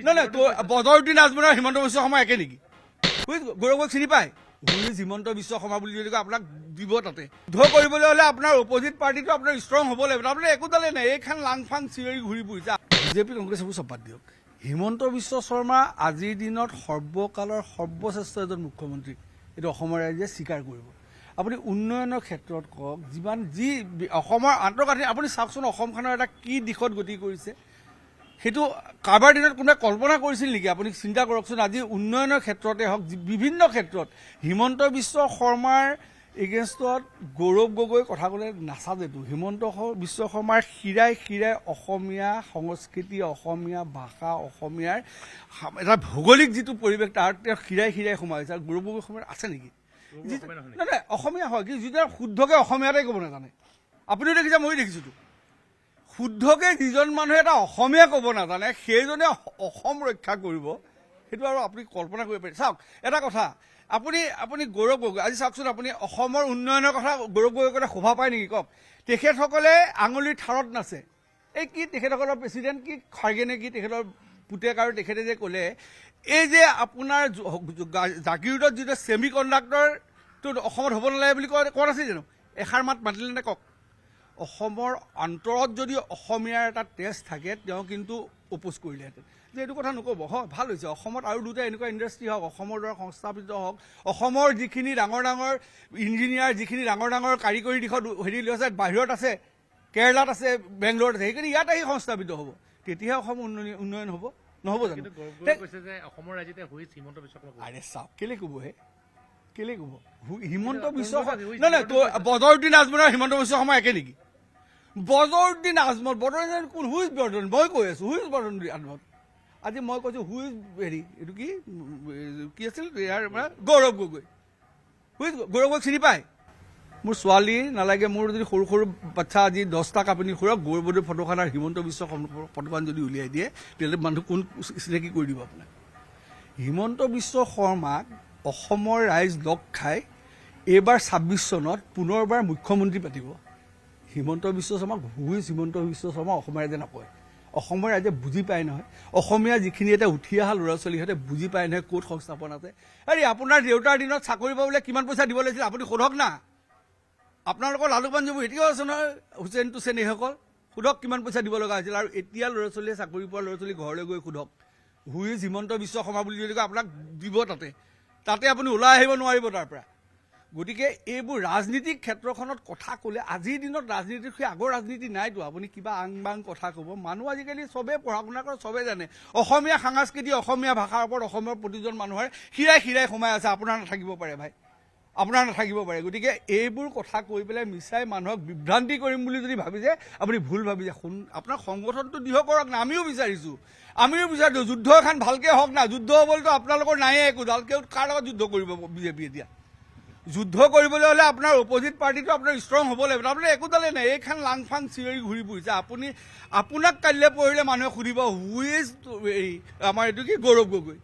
নহয় বদৰুদ্দিন আজমল আৰু হিমন্ত বিশ্ব শৰ্মা একে নেকি গৌৰৱক চিনি পায় হিমন্ত বিশ্ব শৰ্মা বুলি যদি আপোনাক দিব তাতে যুদ্ধ কৰিবলৈ হ'লে আপোনাৰ অপজিট পাৰ্টিটো আপোনাৰ ষ্ট্ৰং হ'ব লাগিব আপোনাৰ একো দালে নাই এইখন লাংফাং চিঞৰি ঘূৰি ফুৰিছে বিজেপি কংগ্ৰেছ এইবোৰ চব বাদ দিয়ক হিমন্ত বিশ্ব শৰ্মা আজিৰ দিনত সৰ্বকালৰ সৰ্বশ্ৰেষ্ঠ এজন মুখ্যমন্ত্ৰী এইটো অসমৰ ৰাইজে স্বীকাৰ কৰিব আপুনি উন্নয়নৰ ক্ষেত্ৰত কওক যিমান যি অসমৰ আন্তঃগাঁথনি আপুনি চাওকচোন অসমখনৰ এটা কি দিশত গতি কৰিছে সেইটো কাৰোবাৰ দিনত কোনোবাই কল্পনা কৰিছিল নেকি আপুনি চিন্তা কৰকচোন আজি উন্নয়নৰ ক্ষেত্ৰতে হওক বিভিন্ন ক্ষেত্ৰত হিমন্ত বিশ্ব শৰ্মাৰ এগেইনষ্টত গৌৰৱ গগৈ কথা ক'লে নাচাজেতো হিমন্ত বিশ্ব শৰ্মাৰ শিৰাই শিৰাই অসমীয়া সংস্কৃতি অসমীয়া ভাষা অসমীয়াৰ এটা ভৌগোলিক যিটো পৰিৱেশ তাৰ তেওঁ শিৰাই শিৰাই সোমাইছে আৰু গৌৰৱ গগৈ সময়ত আছে নেকি নহয় অসমীয়া হয় কিন্তু যিটো শুদ্ধকৈ অসমীয়াতে ক'ব নাজানে আপুনিও দেখিছে ময়ো দেখিছোঁতো শুদ্ধকৈ যিজন মানুহে এটা অসমীয়া ক'ব নাজানে সেইজনে অসম ৰক্ষা কৰিব সেইটো আৰু আপুনি কল্পনা কৰিব পাৰে চাওক এটা কথা আপুনি গৌৰৱ গগৈ আজি চাওকচোন আপুনি অসমৰ উন্নয়নৰ কথা গৌৰৱ গগৈ কথা শোভা পায় নেকি কওক তেখেতসকলে আঙুলিৰ ঠাৰত নাচে এই কি তেখেতসকলৰ প্ৰেচিডেণ্ট কি খাৰ্গে নে কি তেখেতৰ পুতেক আৰু তেখেতে যে ক'লে এই যে আপোনাৰ জাগিৰোডত যিটো ছেমি কণ্ডাক্টৰটো অসমত হ'ব নালাগে বুলি কোৱা নাছিল জানো এষাৰ মাত মাতিলে নে কওক অসমৰ অন্তৰত যদি অসমীয়াৰ এটা তেজ থাকে তেওঁ কিন্তু অপ'জ কৰিলেহেঁতেন যে এইটো কথা নক'ব হয় ভাল হৈছে অসমত আৰু দুটা এনেকুৱা ইণ্ডাষ্ট্ৰী হওক অসমৰ দ্বাৰা সংস্থাপিত হওক অসমৰ যিখিনি ডাঙৰ ডাঙৰ ইঞ্জিনিয়াৰ যিখিনি ডাঙৰ ডাঙৰ কাৰিকৰী দিশত হেৰি লৈছে বাহিৰত আছে কেৰেলাত আছে বেংগলোৰত আছে সেইখিনি ইয়াত আহি সংস্থাপিত হ'ব তেতিয়াহে অসম উন্নয়ন হ'ব নহ'ব জানো আৰে চাওক কেলে ক'বহে কেলে ক'ব হিমন্ত বিশ্ব নহয় বদৰুদ্দিন আজমল আৰু হিমন্ত বিশ্ব শৰ্মা একে নেকি বদৰুদ্দিন আজমল বদৰুদ্দিন কোন হুইজ বদৰুদ্দিন মই কৈ আছোঁ হুইজ বদৰুদ্দিন আজমল আজি মই কৈছোঁ হুইজ হেৰি এইটো কি আছিল ইয়াৰ গৌৰৱ গগৈ হুইজ গৌৰৱ গগৈক চিনি পায় মোৰ ছোৱালী নালাগে মোৰ যদি সৰু সৰু বাচ্ছা আজি 10টা আপুনি খুৰক গৌৰৱদৰ ফটোখন আৰু হিমন্ত বিশ্ব ফটোখন যদি উলিয়াই দিয়ে তেতিয়াহ'লে মানুহ কোন চিনাকি কৰি দিব আপোনাক হিমন্ত বিশ্ব শৰ্মাক অসমৰ ৰাইজ লগ খাই এইবাৰ 26 চনত পুনৰবাৰ মুখ্যমন্ত্ৰী পাতিব হিমন্ত বিশ্ব শৰ্মাক হুইজ হিমন্ত বিশ্ব শৰ্মা অসমৰ ৰাইজে নকয় অসমৰ ৰাইজে বুজি পায় নহয় অসমীয়া যিখিনি এটা উঠি অহা ল'ৰা ছোৱালীহঁতে বুজি পায় নহয় ক'ত সংস্থাপন আছে আৰে আপোনাৰ দেউতাৰ দিনত চাকৰি পাবলৈ কিমান পইচা দিব লাগিছিল আপুনি সোধক না আপোনালোকৰ লালু পাঞ্জাবী এতিয়াও আছে নহয় হুছেইন টুছেইন এইসকল সোধক কিমান পইচা দিব লগা হৈছিল আৰু এতিয়া ল'ৰা ছোৱালীয়ে চাকৰি পোৱা ল'ৰা ছোৱালী ঘৰলৈ গৈ সোধক হুইজ হিমন্ত বিশ্ব শৰ্মা বুলি যদি আপোনাক দিব তাতে আপুনি ওলাই আহিব নোৱাৰিব তাৰ পৰা গতিকে এইবোৰ ৰাজনীতিক ক্ষেত্ৰখনত কথা ক'লে আজিৰ দিনত ৰাজনীতিৰ সেই আগৰ ৰাজনীতি নাইতো আপুনি কিবা আং বাং কথা ক'ব মানুহ আজিকালি চবেই পঢ়া শুনা কৰে চবেই জানে অসমীয়া সাংস্কৃতিক অসমীয়া ভাষাৰ ওপৰত অসমৰ প্ৰতিজন মানুহৰ শিৰাই শিৰাই সোমাই আছে আপোনাৰ নাথাকিব পাৰে ভাই আপোনাৰ নাথাকিব পাৰে গতিকে এইবোৰ কথা কৈ পেলাই মিছাই মানুহক বিভ্ৰান্তি কৰিম বুলি যদি ভাবিছে আপুনি ভুল ভাবিছে আপোনাৰ সংগঠনটো দৃঢ় কৰক না আমিও বিচাৰিছোঁ যুদ্ধ এখন ভালকৈ হওক না যুদ্ধ হ'বলৈতো আপোনালোকৰ নায়ে একো ভালকৈ কাৰ লগত যুদ্ধ কৰিব বিজেপি এতিয়া যুদ্ধ কৰিবলৈ হ'লে আপোনাৰ অপজিট পাৰ্টিটো আপোনাৰ ষ্ট্ৰং হ'ব লাগিব আপোনাৰ একো দালে নাই এইখন লাংফাং চিঞৰি ঘূৰি ফুৰিছে আপোনাক কাইলৈ পঢ়িলে মানুহে সুধিব হুইজ আমাৰ এইটো কি গৌৰৱ গগৈ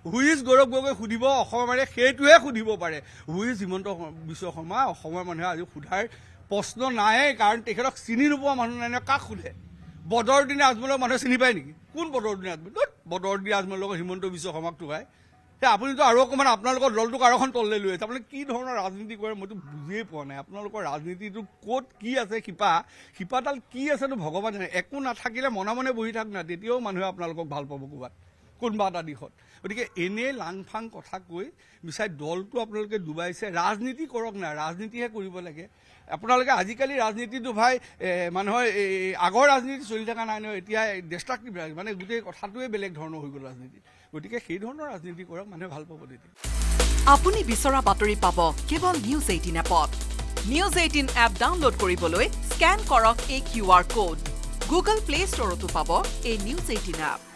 হুইজ গৌৰৱ গগৈ সুধিব অসমৰ মানুহে সেইটোহে সুধিব পাৰে হুইজ হিমন্ত বিশ্ব শৰ্মা অসমৰ মানুহে আজি সোধাৰ প্ৰশ্ন নাইয়ে কাৰণ তেখেতক চিনি নোপোৱা মানুহ নাই কাক সোধে বদৰুদ্দিন আজমলক মানুহে চিনি পায় নেকি কোন বদৰুদ্দিন আজমল বদৰুদ্দিন আজমলৰ লগত হিমন্ত বিশ্ব শৰ্মাক টোকাই সেই আপুনিতো আৰু অকণমান আপোনালোকৰ দলটোক আৰু এখন তললৈ লৈ আছে আপুনি কি ধৰণৰ ৰাজনীতি কৰে মইতো বুজিয়ে পোৱা নাই আপোনালোকৰ ৰাজনীতিটো ক'ত কি আছে শিপাডাল কি আছেনো ভগৱান জানে একো নাথাকিলে মনে মনে বহি থাক না তেতিয়াও মানুহে আপোনালোকক ভাল পাব ক'ৰবাত কোনোবা এটা দিশত গতিকে এনেই লাংফাং কথা কৈ মিছাই দলটো আপোনালোকে ডুবাইছে ৰাজনীতি কৰক না ৰাজনীতিহে কৰিব লাগে আপোনালোকে আজিকালি ৰাজনীতিটো ভাই মানুহৰ আগৰ ৰাজনীতি চলি থকা নাই নহয় এতিয়া ডিষ্ট্ৰাক্টিভ মানে গোটেই কথাটোৱে বেলেগ ধৰণৰ হৈ গ'ল ৰাজনীতি গতিকে সেই ধৰণৰ ৰাজনীতি কৰক মানুহে ভাল পাব তেতিয়া আপুনি বিচৰা বাতৰি পাব কেৱল নিউজ 18 এপত নিউজ 18 এপ ডাউনলোড কৰিবলৈ স্কেন কৰক এই QR কোড গুগল প্লে ষ্টৰতো পাব এই নিউজ 18 এপ